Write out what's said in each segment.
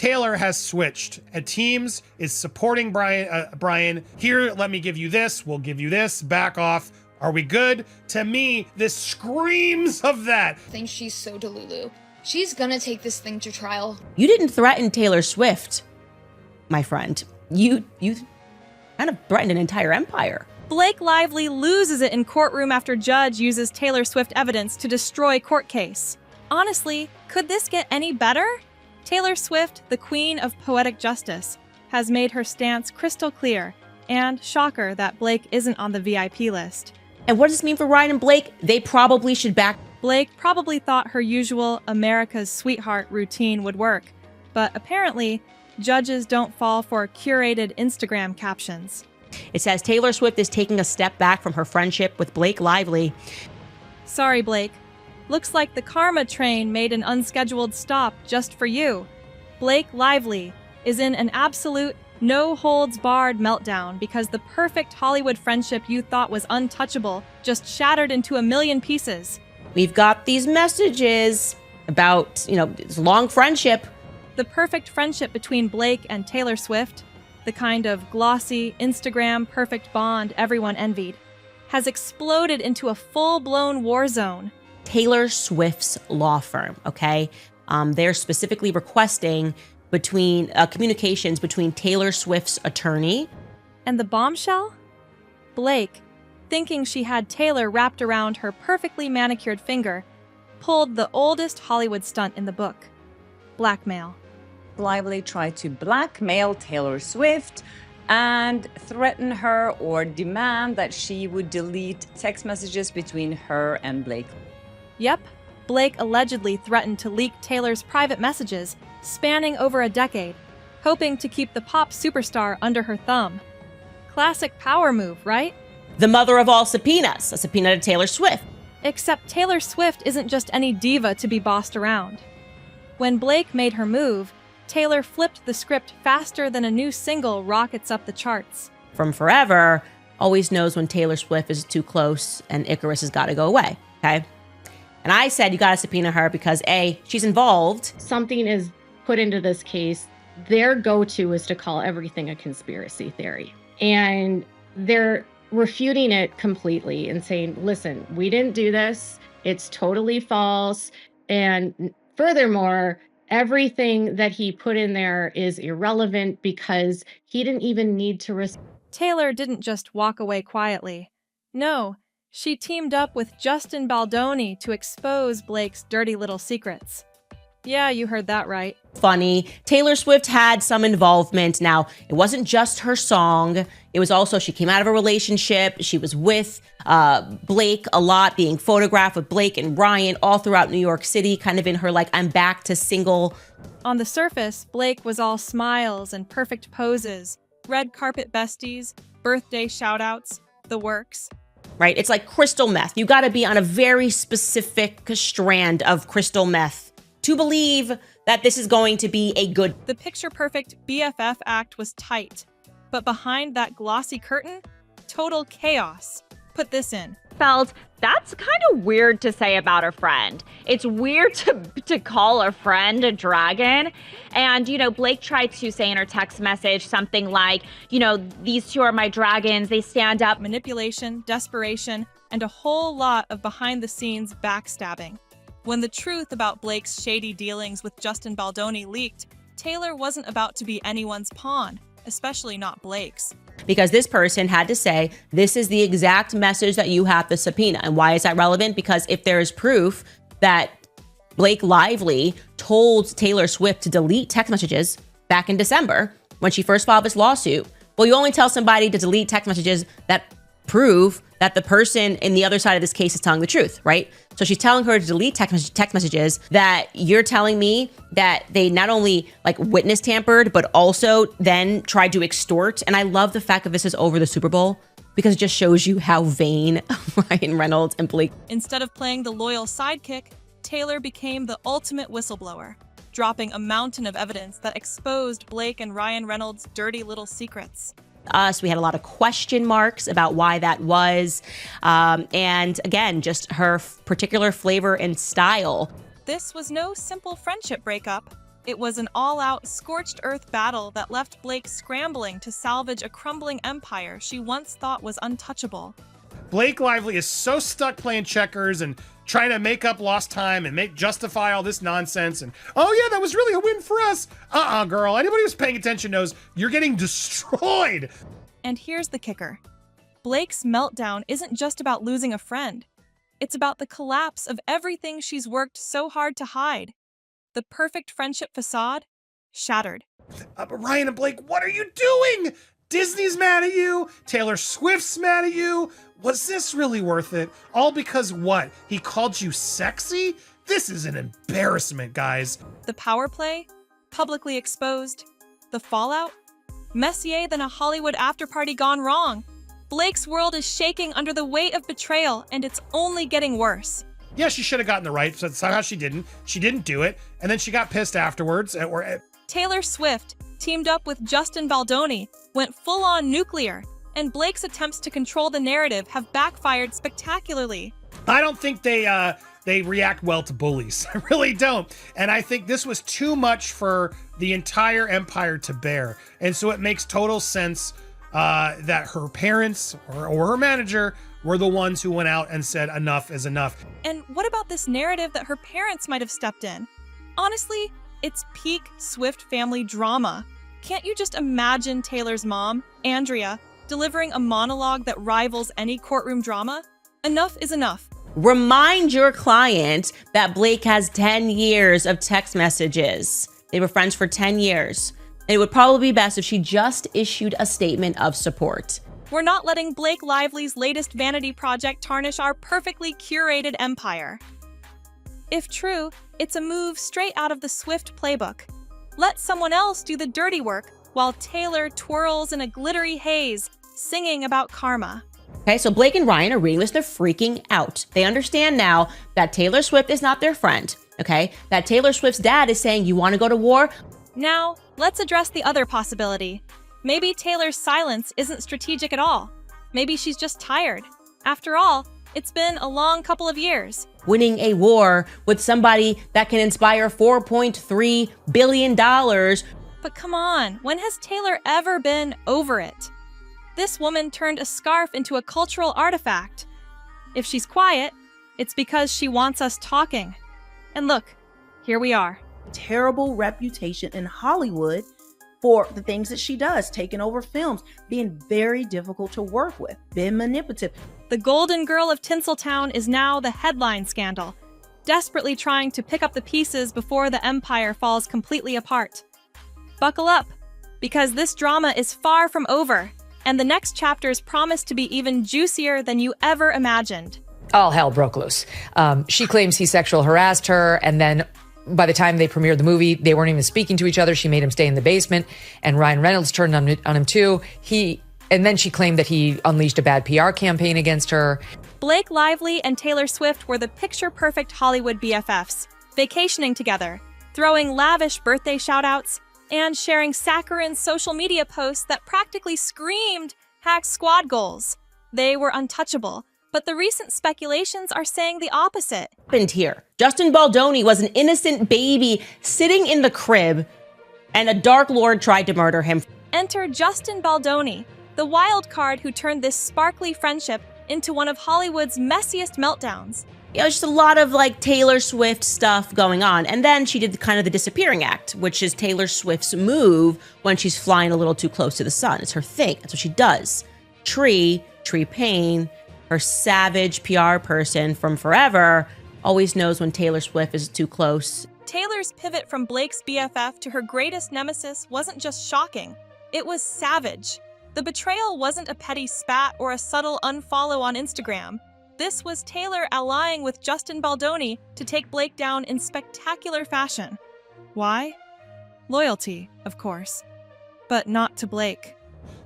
Taylor has switched. Teams is supporting Brian. Here, let me give you this. We'll give you this. Back off. Are we good? To me, this screams of that. I think she's so delulu. She's gonna take this thing to trial. You didn't threaten Taylor Swift, my friend. You kind of threatened an entire empire. Blake Lively loses it in courtroom after judge uses Taylor Swift evidence to destroy court case. Honestly, could this get any better? Taylor Swift, the queen of poetic justice, has made her stance crystal clear, and shocker that Blake isn't on the VIP list. And what does this mean for Ryan and Blake? They probably should back. Blake probably thought her usual America's sweetheart routine would work, but apparently, judges don't fall for curated Instagram captions. It says Taylor Swift is taking a step back from her friendship with Blake Lively. Sorry, Blake. Looks like the karma train made an unscheduled stop just for you. Blake Lively is in an absolute no-holds-barred meltdown because the perfect Hollywood friendship you thought was untouchable just shattered into a million pieces. We've got these messages about, this long friendship. The perfect friendship between Blake and Taylor Swift, the kind of glossy, Instagram perfect bond everyone envied, has exploded into a full-blown war zone. Taylor Swift's law firm, okay? They're specifically requesting communications between Taylor Swift's attorney and the bombshell? Blake, thinking she had Taylor wrapped around her perfectly manicured finger, pulled the oldest Hollywood stunt in the book: blackmail. Lively tried to blackmail Taylor Swift and threaten her or demand that she would delete text messages between her and Blake. Yep, Blake allegedly threatened to leak Taylor's private messages spanning over a decade, hoping to keep the pop superstar under her thumb. Classic power move, right? The mother of all subpoenas, a subpoena to Taylor Swift. Except Taylor Swift isn't just any diva to be bossed around. When Blake made her move, Taylor flipped the script faster than a new single rockets up the charts. From Forever always knows when Taylor Swift is too close and Icarus has got to go away, okay? And I said you got to subpoena her because A, she's involved. Something is put into this case, their go-to is to call everything a conspiracy theory. And they're refuting it completely and saying, listen, we didn't do this. It's totally false. And furthermore, everything that he put in there is irrelevant because he didn't even need to Taylor didn't just walk away quietly. No, she teamed up with Justin Baldoni to expose Blake's dirty little secrets. Yeah, you heard that right. Funny. Taylor Swift had some involvement. Now, it wasn't just her song. It was also she came out of a relationship. She was with Blake a lot, being photographed with Blake and Ryan all throughout New York City, kind of in her I'm back to single. On the surface, Blake was all smiles and perfect poses, red carpet besties, birthday shout-outs, the works. Right? It's like crystal meth. You got to be on a very specific strand of crystal meth to believe that this is going to be a good... The picture-perfect BFF act was tight, but behind that glossy curtain, total chaos. Put this in. Felt that's kind of weird to say about a friend. It's weird to call a friend a dragon. And, Blake tried to say in her text message something like, these two are my dragons. They stand up. Manipulation, desperation, and a whole lot of behind-the-scenes backstabbing. When the truth about Blake's shady dealings with Justin Baldoni leaked, Taylor wasn't about to be anyone's pawn, especially not Blake's. Because this person had to say, this is the exact message that you have to subpoena. And why is that relevant? Because if there is proof that Blake Lively told Taylor Swift to delete text messages back in December when she first filed this lawsuit, well, you only tell somebody to delete text messages that prove that the person in the other side of this case is telling the truth, right? So she's telling her to delete text messages that you're telling me that they not only witness tampered, but also then tried to extort. And I love the fact that this is over the Super Bowl because it just shows you how vain Ryan Reynolds and Blake. Instead of playing the loyal sidekick, Taylor became the ultimate whistleblower, dropping a mountain of evidence that exposed Blake and Ryan Reynolds' dirty little secrets. We had a lot of question marks about why that was. And again, just her particular flavor and style. This was no simple friendship breakup. It was an all-out, scorched earth battle that left Blake scrambling to salvage a crumbling empire she once thought was untouchable. Blake Lively is so stuck playing checkers and trying to make up lost time and justify all this nonsense. And, oh yeah, that was really a win for us. Girl. Anybody who's paying attention knows you're getting destroyed. And here's the kicker. Blake's meltdown isn't just about losing a friend. It's about the collapse of everything she's worked so hard to hide. The perfect friendship facade, shattered. But Ryan and Blake, what are you doing? Disney's mad at you. Taylor Swift's mad at you. Was this really worth it? All because what? He called you sexy? This is an embarrassment, guys. The power play, publicly exposed. The fallout, messier than a Hollywood after-party gone wrong. Blake's world is shaking under the weight of betrayal, and it's only getting worse. Yeah, she should have gotten the right, so somehow she didn't. She didn't do it, and then she got pissed afterwards. Taylor Swift, teamed up with Justin Baldoni, went full-on nuclear, and Blake's attempts to control the narrative have backfired spectacularly. I don't think they react well to bullies. I really don't. And I think this was too much for the entire empire to bear. And so it makes total sense that her parents or her manager were the ones who went out and said enough is enough. And what about this narrative that her parents might have stepped in? Honestly, it's peak Swift family drama. Can't you just imagine Taylor's mom, Andrea, delivering a monologue that rivals any courtroom drama? Enough is enough. Remind your client that Blake has 10 years of text messages. They were friends for 10 years. And it would probably be best if she just issued a statement of support. We're not letting Blake Lively's latest vanity project tarnish our perfectly curated empire. If true, it's a move straight out of the Swift playbook. Let someone else do the dirty work while Taylor twirls in a glittery haze, singing about karma. Okay, so Blake and Ryan are reading this, they're freaking out. They understand now that Taylor Swift is not their friend, okay? That Taylor Swift's dad is saying, you want to go to war? Now, let's address the other possibility. Maybe Taylor's silence isn't strategic at all. Maybe she's just tired. After all, it's been a long couple of years. Winning a war with somebody that can inspire $4.3 billion. But come on, when has Taylor ever been over it? This woman turned a scarf into a cultural artifact. If she's quiet, it's because she wants us talking. And look, here we are. Terrible reputation in Hollywood for the things that she does, taking over films, being very difficult to work with, being manipulative. The Golden Girl of Tinseltown is now the headline scandal, desperately trying to pick up the pieces before the empire falls completely apart. Buckle up, because this drama is far from over, and the next chapters promise to be even juicier than you ever imagined. All hell broke loose. She claims he sexual harassed her, and then by the time they premiered the movie, they weren't even speaking to each other. She made him stay in the basement, and Ryan Reynolds turned on him too. And then she claimed that he unleashed a bad PR campaign against her. Blake Lively and Taylor Swift were the picture-perfect Hollywood BFFs, vacationing together, throwing lavish birthday shout-outs, and sharing saccharine social media posts that practically screamed hack squad goals. They were untouchable. But the recent speculations are saying the opposite. Happened here. Justin Baldoni was an innocent baby sitting in the crib, and a Dark Lord tried to murder him. Enter Justin Baldoni, the wild card who turned this sparkly friendship into one of Hollywood's messiest meltdowns. You know, just a lot of like Taylor Swift stuff going on. And then she did kind of the disappearing act, which is Taylor Swift's move when she's flying a little too close to the sun. It's her thing. That's what she does. Tree Payne, her savage PR person from forever, always knows when Taylor Swift is too close. Taylor's pivot from Blake's BFF to her greatest nemesis wasn't just shocking, it was savage. The betrayal wasn't a petty spat or a subtle unfollow on Instagram. This was Taylor allying with Justin Baldoni to take Blake down in spectacular fashion. Why? Loyalty, of course, but not to Blake.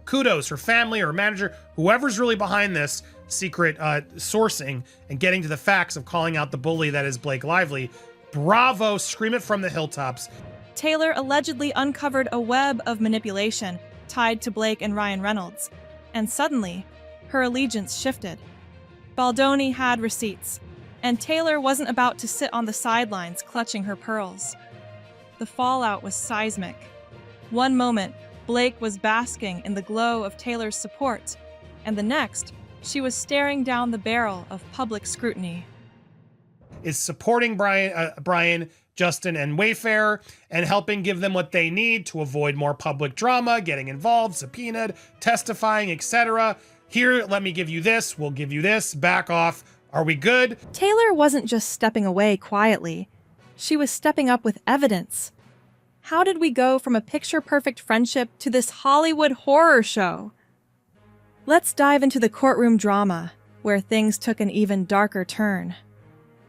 Kudos, her family, her manager, whoever's really behind this secret sourcing and getting to the facts of calling out the bully that is Blake Lively. Bravo, scream it from the hilltops. Taylor allegedly uncovered a web of manipulation tied to Blake and Ryan Reynolds, and suddenly, her allegiance shifted. Baldoni had receipts, and Taylor wasn't about to sit on the sidelines clutching her pearls. The fallout was seismic. One moment, Blake was basking in the glow of Taylor's support, and the next, she was staring down the barrel of public scrutiny. Is supporting Brian, Justin, and Wayfarer and helping give them what they need to avoid more public drama, getting involved, subpoenaed, testifying, etc. Here, let me give you this, we'll give you this, back off. Are we good? Taylor wasn't just stepping away quietly. She was stepping up with evidence. How did we go from a picture-perfect friendship to this Hollywood horror show? Let's dive into the courtroom drama, where things took an even darker turn.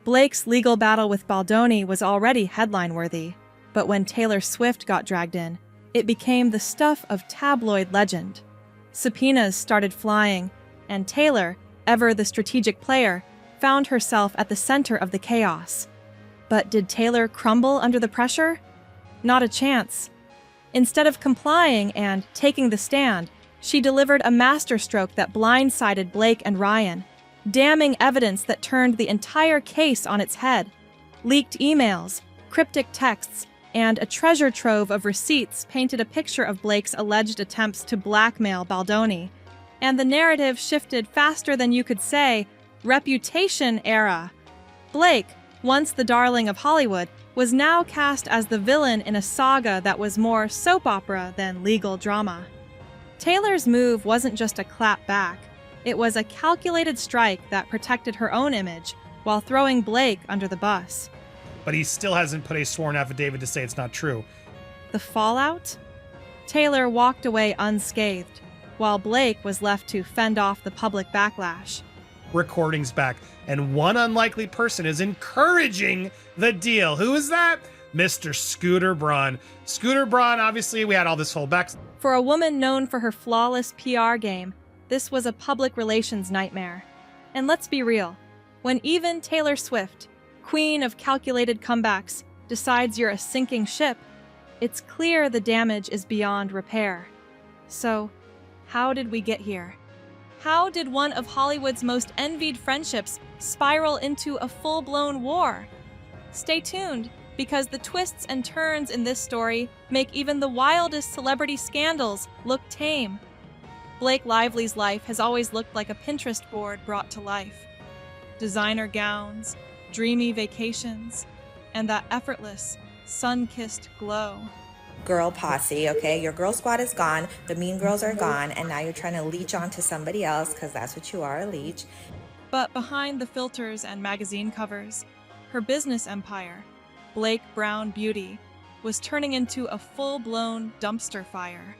Blake's legal battle with Baldoni was already headline-worthy, but when Taylor Swift got dragged in, it became the stuff of tabloid legend. Subpoenas started flying, and Taylor, ever the strategic player, found herself at the center of the chaos. But did Taylor crumble under the pressure? Not a chance. Instead of complying and taking the stand, she delivered a masterstroke that blindsided Blake and Ryan, damning evidence that turned the entire case on its head. Leaked emails, cryptic texts, and a treasure trove of receipts painted a picture of Blake's alleged attempts to blackmail Baldoni. And the narrative shifted faster than you could say, reputation era. Blake, once the darling of Hollywood, was now cast as the villain in a saga that was more soap opera than legal drama. Taylor's move wasn't just a clap back. It was a calculated strike that protected her own image while throwing Blake under the bus. But he still hasn't put a sworn affidavit to say it's not true. The fallout? Taylor walked away unscathed, while Blake was left to fend off the public backlash. Recordings back, and one unlikely person is encouraging the deal. Who is that? Mr. Scooter Braun. Scooter Braun, obviously, we had all this whole back. For a woman known for her flawless PR game, this was a public relations nightmare. And let's be real, when even Taylor Swift, queen of calculated comebacks, decides you're a sinking ship, it's clear the damage is beyond repair. So, how did we get here? How did one of Hollywood's most envied friendships spiral into a full-blown war? Stay tuned, because the twists and turns in this story make even the wildest celebrity scandals look tame. Blake Lively's life has always looked like a Pinterest board brought to life. Designer gowns, dreamy vacations, and that effortless, sun-kissed glow. Girl posse, okay? Your girl squad is gone, the mean girls are gone, and now you're trying to leech onto somebody else because that's what you are, a leech. But behind the filters and magazine covers, her business empire, Blake Brown Beauty, was turning into a full-blown dumpster fire.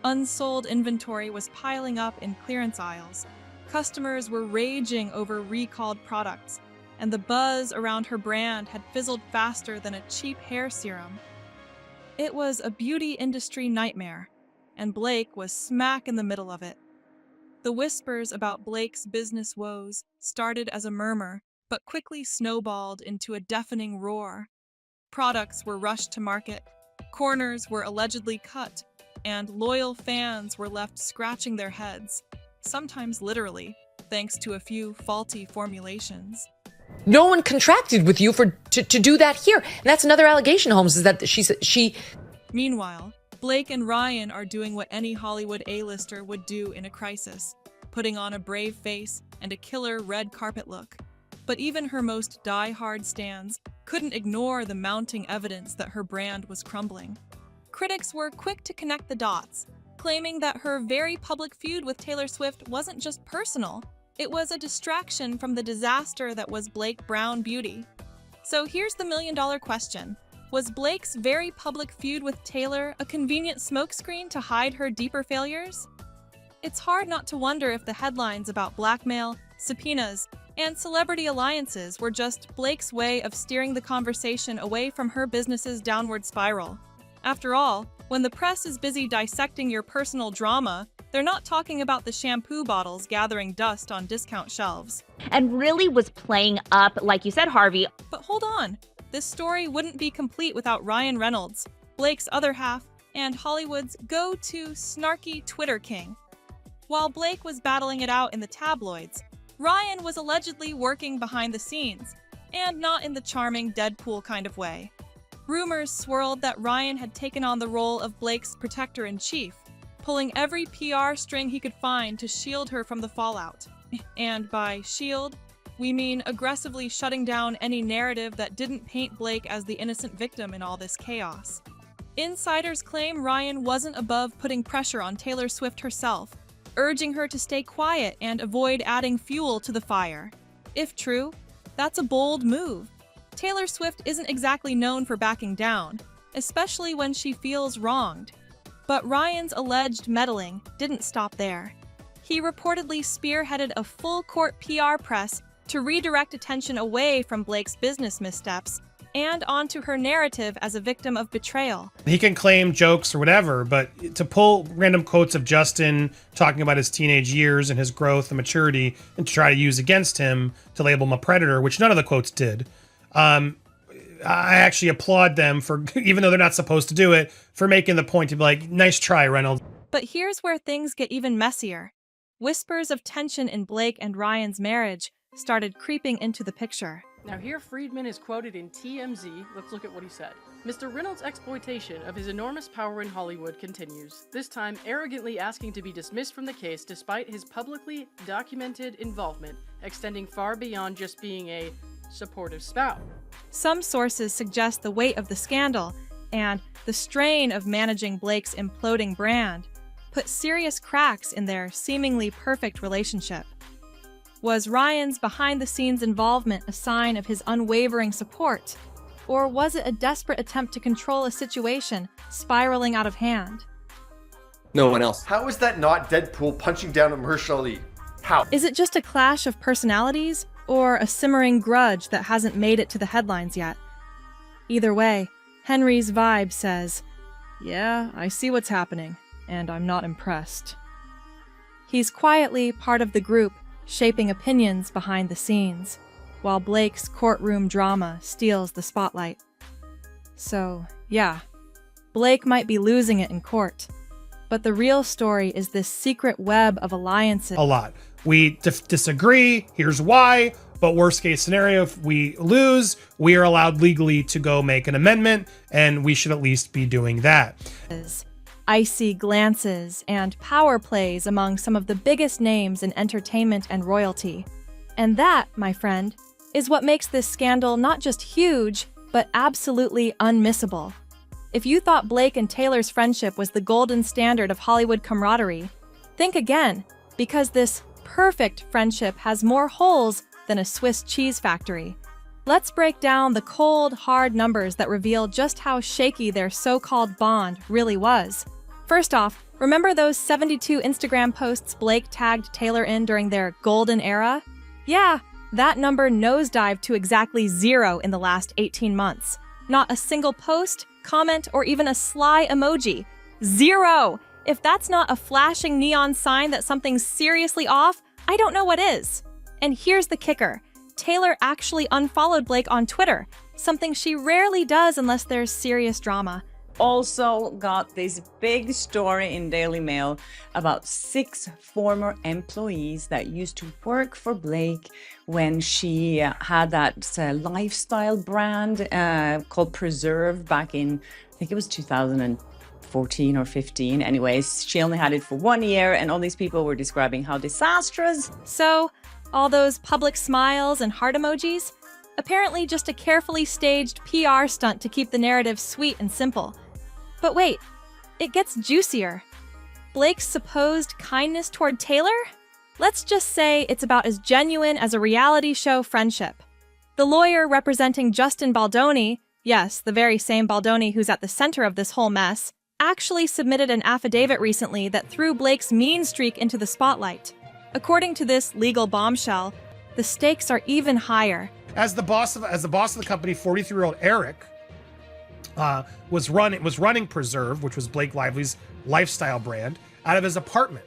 Unsold inventory was piling up in clearance aisles. Customers were raging over recalled products, and the buzz around her brand had fizzled faster than a cheap hair serum. It was a beauty industry nightmare, and Blake was smack in the middle of it. The whispers about Blake's business woes started as a murmur, but quickly snowballed into a deafening roar. Products were rushed to market, corners were allegedly cut, and loyal fans were left scratching their heads, sometimes literally, thanks to a few faulty formulations. No one contracted with you to do that here. And that's another allegation, Holmes, is that she... Meanwhile, Blake and Ryan are doing what any Hollywood A-lister would do in a crisis, putting on a brave face and a killer red carpet look. But even her most die-hard stans couldn't ignore the mounting evidence that her brand was crumbling. Critics were quick to connect the dots, claiming that her very public feud with Taylor Swift wasn't just personal, it was a distraction from the disaster that was Blake Brown Beauty. So here's the million-dollar question. Was Blake's very public feud with Taylor a convenient smokescreen to hide her deeper failures? It's hard not to wonder if the headlines about blackmail, subpoenas, and celebrity alliances were just Blake's way of steering the conversation away from her business's downward spiral. After all, when the press is busy dissecting your personal drama, they're not talking about the shampoo bottles gathering dust on discount shelves. And really was playing up, like you said, Harvey. But hold on. This story wouldn't be complete without Ryan Reynolds, Blake's other half, and Hollywood's go-to snarky Twitter king. While Blake was battling it out in the tabloids, Ryan was allegedly working behind the scenes, and not in the charming Deadpool kind of way. Rumors swirled that Ryan had taken on the role of Blake's protector-in-chief, pulling every PR string he could find to shield her from the fallout. And by shield, we mean aggressively shutting down any narrative that didn't paint Blake as the innocent victim in all this chaos. Insiders claim Ryan wasn't above putting pressure on Taylor Swift herself, urging her to stay quiet and avoid adding fuel to the fire. If true, that's a bold move. Taylor Swift isn't exactly known for backing down, especially when she feels wronged. But Ryan's alleged meddling didn't stop there. He reportedly spearheaded a full-court PR press to redirect attention away from Blake's business missteps and onto her narrative as a victim of betrayal. He can claim jokes or whatever, but to pull random quotes of Justin talking about his teenage years and his growth and maturity and to try to use against him to label him a predator, which none of the quotes did, I actually applaud them for, even though they're not supposed to do it, for making the point to be like, nice try, Reynolds. But here's where things get even messier. Whispers of tension in Blake and Ryan's marriage started creeping into the picture. Now here Friedman is quoted in TMZ. Let's look at what he said. Mr. Reynolds' exploitation of his enormous power in Hollywood continues, this time arrogantly asking to be dismissed from the case despite his publicly documented involvement, extending far beyond just being a supportive spouse. Some sources suggest the weight of the scandal and the strain of managing Blake's imploding brand put serious cracks in their seemingly perfect relationship. Was Ryan's behind-the-scenes involvement a sign of his unwavering support, or was it a desperate attempt to control a situation spiraling out of hand? No one else. How is that not Deadpool punching down at Mahershala Ali? How? Is it just a clash of personalities, or a simmering grudge that hasn't made it to the headlines yet? Either way, Henry's vibe says, "Yeah, I see what's happening, and I'm not impressed." He's quietly part of the group shaping opinions behind the scenes, while Blake's courtroom drama steals the spotlight. So, yeah, Blake might be losing it in court, but the real story is this secret web of alliances. A lot. We disagree, here's why, but worst case scenario, if we lose, we are allowed legally to go make an amendment, and we should at least be doing that. Icy glances and power plays among some of the biggest names in entertainment and royalty. And that, my friend, is what makes this scandal not just huge, but absolutely unmissable. If you thought Blake and Taylor's friendship was the golden standard of Hollywood camaraderie, think again, because this perfect friendship has more holes than a Swiss cheese factory. Let's break down the cold, hard numbers that reveal just how shaky their so-called bond really was. First off, remember those 72 Instagram posts Blake tagged Taylor in during their golden era? Yeah, that number nosedived to exactly 0 in the last 18 months. Not a single post, comment, or even a sly emoji. 0! If that's not a flashing neon sign that something's seriously off, I don't know what is. And here's the kicker. Taylor actually unfollowed Blake on Twitter, something she rarely does unless there's serious drama. Also got this big story in Daily Mail about 6 former employees that used to work for Blake when she had that lifestyle brand called Preserve back in, I think it was 2014 or 15. Anyways, she only had it for 1 year, and all these people were describing how disastrous. So, all those public smiles and heart emojis? Apparently just a carefully staged PR stunt to keep the narrative sweet and simple. But wait, it gets juicier. Blake's supposed kindness toward Taylor? Let's just say it's about as genuine as a reality show friendship. The lawyer representing Justin Baldoni, yes, the very same Baldoni who's at the center of this whole mess, actually submitted an affidavit recently that threw Blake's mean streak into the spotlight. According to this legal bombshell, the stakes are even higher. As the boss of the company, 43-year-old Eric was running Preserve, which was Blake Lively's lifestyle brand, out of his apartment,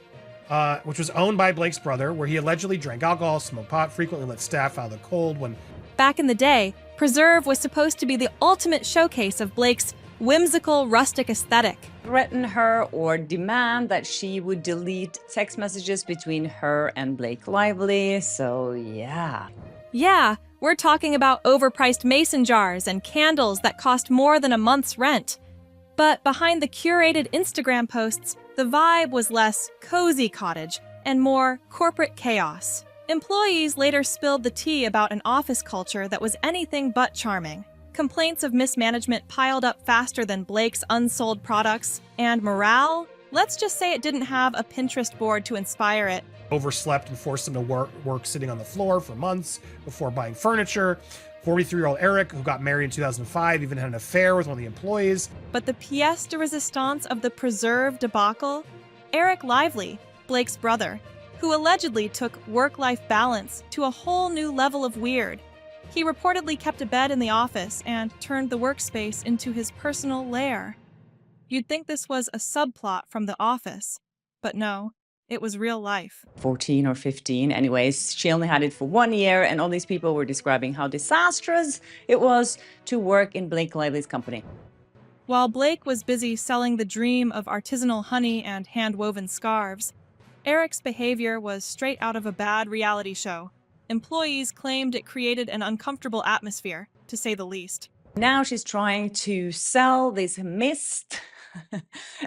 which was owned by Blake's brother, where he allegedly drank alcohol, smoked pot, frequently let staff out of the cold when... Back in the day, Preserve was supposed to be the ultimate showcase of Blake's whimsical, rustic aesthetic. Threaten her or demand that she would delete text messages between her and Blake Lively, so yeah. Yeah, We're talking about overpriced mason jars and candles that cost more than a month's rent. But behind the curated Instagram posts, the vibe was less cozy cottage and more corporate chaos. Employees later spilled the tea about an office culture that was anything but charming. Complaints of mismanagement piled up faster than Blake's unsold products, and morale? Let's just say it didn't have a Pinterest board to inspire it. Overslept and forced him to work sitting on the floor for months before buying furniture. 43-year-old Eric, who got married in 2005, even had an affair with one of the employees. But the pièce de résistance of the Preserve debacle? Eric Lively, Blake's brother, who allegedly took work-life balance to a whole new level of weird. He reportedly kept a bed in the office and turned the workspace into his personal lair. You'd think this was a subplot from The Office, but no, it was real life. 14 or 15. Anyways, she only had it for 1 year, and all these people were describing how disastrous it was to work in Blake Lively's company. While Blake was busy selling the dream of artisanal honey and hand-woven scarves, Eric's behavior was straight out of a bad reality show. Employees claimed it created an uncomfortable atmosphere, to say the least. Now she's trying to sell this mist.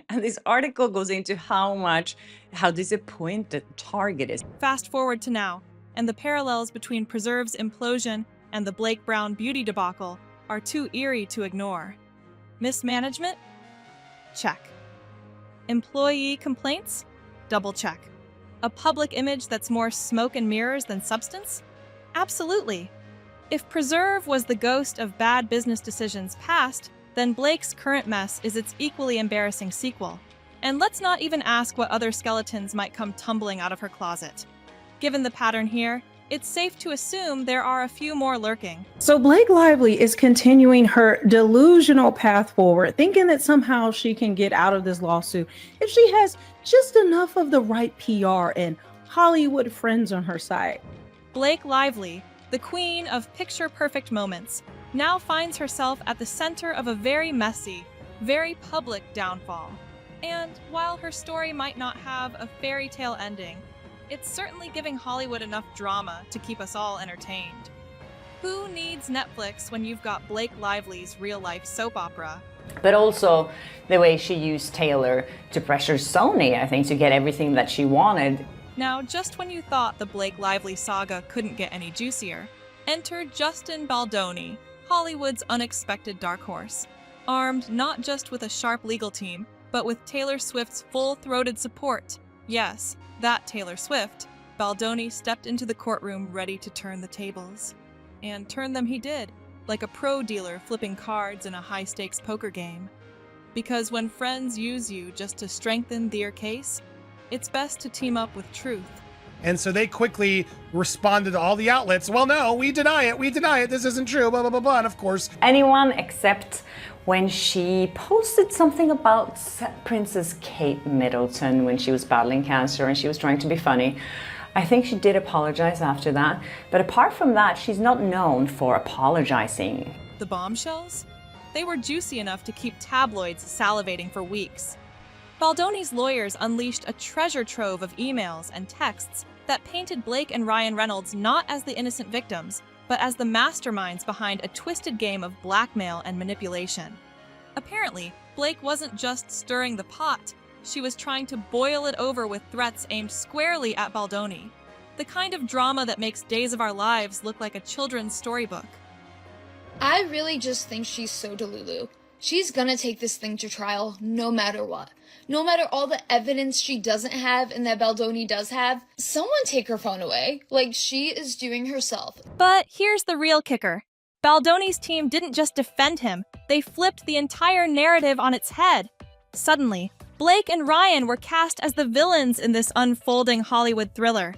And this article goes into how disappointed Target is. Fast forward to now, and the parallels between Preserve's implosion and the Blake Brown beauty debacle are too eerie to ignore. Mismanagement? Check. Employee complaints? Double check. A public image that's more smoke and mirrors than substance? Absolutely. If Preserve was the ghost of bad business decisions past, then Blake's current mess is its equally embarrassing sequel. And let's not even ask what other skeletons might come tumbling out of her closet. Given the pattern here, it's safe to assume there are a few more lurking. So Blake Lively is continuing her delusional path forward, thinking that somehow she can get out of this lawsuit if she has just enough of the right PR and Hollywood friends on her side. Blake Lively, the queen of picture-perfect moments, now finds herself at the center of a very messy, very public downfall. And while her story might not have a fairy tale ending, it's certainly giving Hollywood enough drama to keep us all entertained. Who needs Netflix when you've got Blake Lively's real-life soap opera? But also the way she used Taylor to pressure Sony, I think, to get everything that she wanted. Now, just when you thought the Blake Lively saga couldn't get any juicier, enter Justin Baldoni, Hollywood's unexpected dark horse, armed not just with a sharp legal team, but with Taylor Swift's full-throated support. Yes, that Taylor Swift. Baldoni stepped into the courtroom ready to turn the tables. And turn them he did, like a pro dealer flipping cards in a high-stakes poker game. Because when friends use you just to strengthen their case, it's best to team up with truth. And so they quickly responded to all the outlets, well, no, we deny it, this isn't true, blah, blah, blah, blah. And of course, Anyone except when she posted something about Princess Kate Middleton when she was battling cancer and she was trying to be funny. I think she did apologize after that. But apart from that, she's not known for apologizing. The bombshells? They were juicy enough to keep tabloids salivating for weeks. Baldoni's lawyers unleashed a treasure trove of emails and texts that painted Blake and Ryan Reynolds not as the innocent victims, but as the masterminds behind a twisted game of blackmail and manipulation. Apparently, Blake wasn't just stirring the pot, she was trying to boil it over with threats aimed squarely at Baldoni, the kind of drama that makes Days of Our Lives look like a children's storybook. I really just think she's so delulu. She's gonna take this thing to trial no matter what. No matter all the evidence she doesn't have and that Baldoni does have, someone take her phone away, like she is doing herself. But here's the real kicker. Baldoni's team didn't just defend him, they flipped the entire narrative on its head. Suddenly, Blake and Ryan were cast as the villains in this unfolding Hollywood thriller.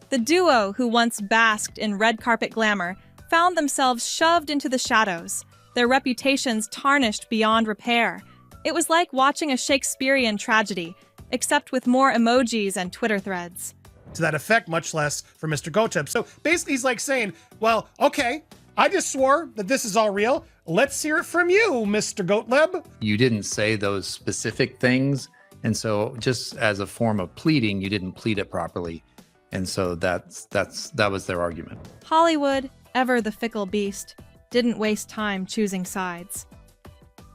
The duo, who once basked in red carpet glamour, found themselves shoved into the shadows, their reputations tarnished beyond repair. It was like watching a Shakespearean tragedy, except with more emojis and Twitter threads. To that effect, much less for Mr. Gottlieb. So basically he's like saying, well, okay, I just swore that this is all real. Let's hear it from you, Mr. Gottlieb. You didn't say those specific things. And so just as a form of pleading, you didn't plead it properly. And so that was their argument. Hollywood, ever the fickle beast, didn't waste time choosing sides.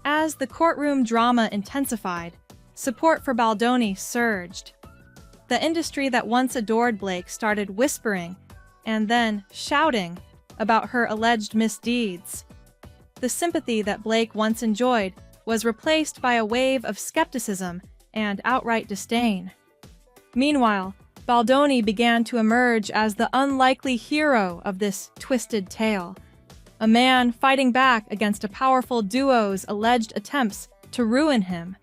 As the courtroom drama intensified, support for Baldoni surged. The industry that once adored Blake started whispering and then shouting about her alleged misdeeds. The sympathy that Blake once enjoyed was replaced by a wave of skepticism and outright disdain. Meanwhile, Baldoni began to emerge as the unlikely hero of this twisted tale, a man fighting back against a powerful duo's alleged attempts to ruin him.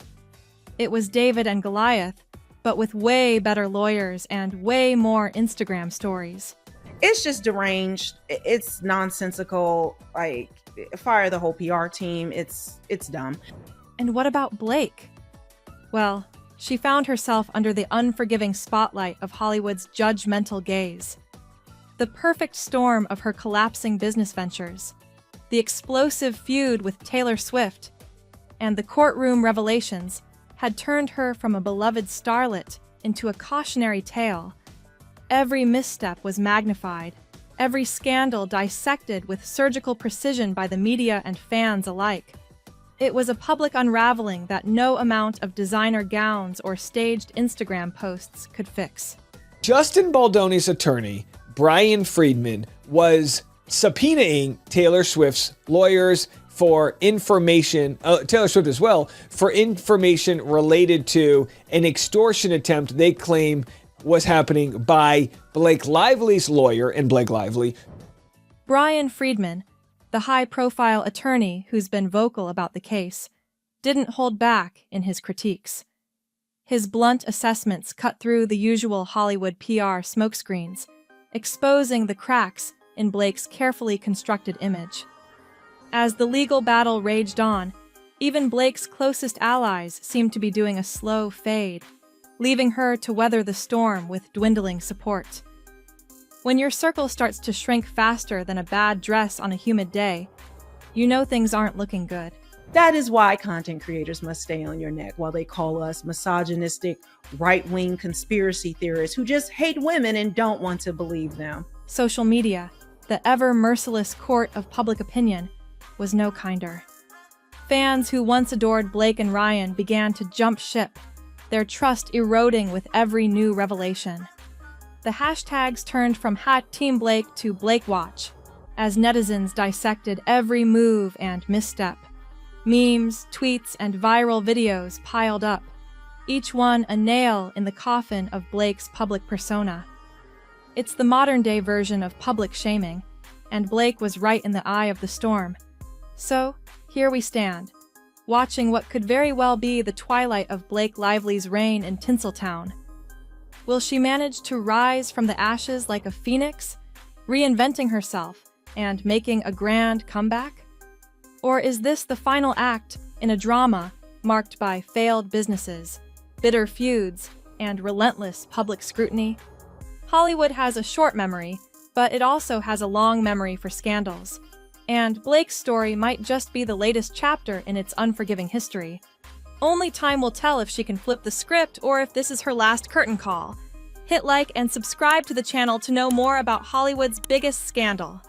It was David and Goliath, but with way better lawyers and way more Instagram stories. It's just deranged. It's nonsensical. Like, fire the whole PR team. It's dumb. And what about Blake? Well, she found herself under the unforgiving spotlight of Hollywood's judgmental gaze. The perfect storm of her collapsing business ventures, the explosive feud with Taylor Swift, and the courtroom revelations had turned her from a beloved starlet into a cautionary tale. Every misstep was magnified, every scandal dissected with surgical precision by the media and fans alike. It was a public unraveling that no amount of designer gowns or staged Instagram posts could fix. Justin Baldoni's attorney, Brian Friedman, was subpoenaing Taylor Swift's lawyers for information, Taylor Swift as well, for information related to an extortion attempt they claim was happening by Blake Lively's lawyer and Blake Lively. Brian Friedman, the high-profile attorney who's been vocal about the case, didn't hold back in his critiques. His blunt assessments cut through the usual Hollywood PR smokescreens, exposing the cracks in Blake's carefully constructed image. As the legal battle raged on, even Blake's closest allies seemed to be doing a slow fade, leaving her to weather the storm with dwindling support. When your circle starts to shrink faster than a bad dress on a humid day, you know things aren't looking good. That is why content creators must stay on your neck while they call us misogynistic, right-wing conspiracy theorists who just hate women and don't want to believe them. Social media, the ever-merciless court of public opinion, was no kinder. Fans who once adored Blake and Ryan began to jump ship, their trust eroding with every new revelation. The hashtags turned from #Team Blake to BlakeWatch, as netizens dissected every move and misstep. Memes, tweets, and viral videos piled up, each one a nail in the coffin of Blake's public persona. It's the modern-day version of public shaming, and Blake was right in the eye of the storm. So, here we stand, watching what could very well be the twilight of Blake Lively's reign in Tinseltown. Will she manage to rise from the ashes like a phoenix, reinventing herself and making a grand comeback? Or is this the final act in a drama marked by failed businesses, bitter feuds, and relentless public scrutiny? Hollywood has a short memory, but it also has a long memory for scandals. And Blake's story might just be the latest chapter in its unforgiving history. Only time will tell if she can flip the script or if this is her last curtain call. Hit like and subscribe to the channel to know more about Hollywood's biggest scandal.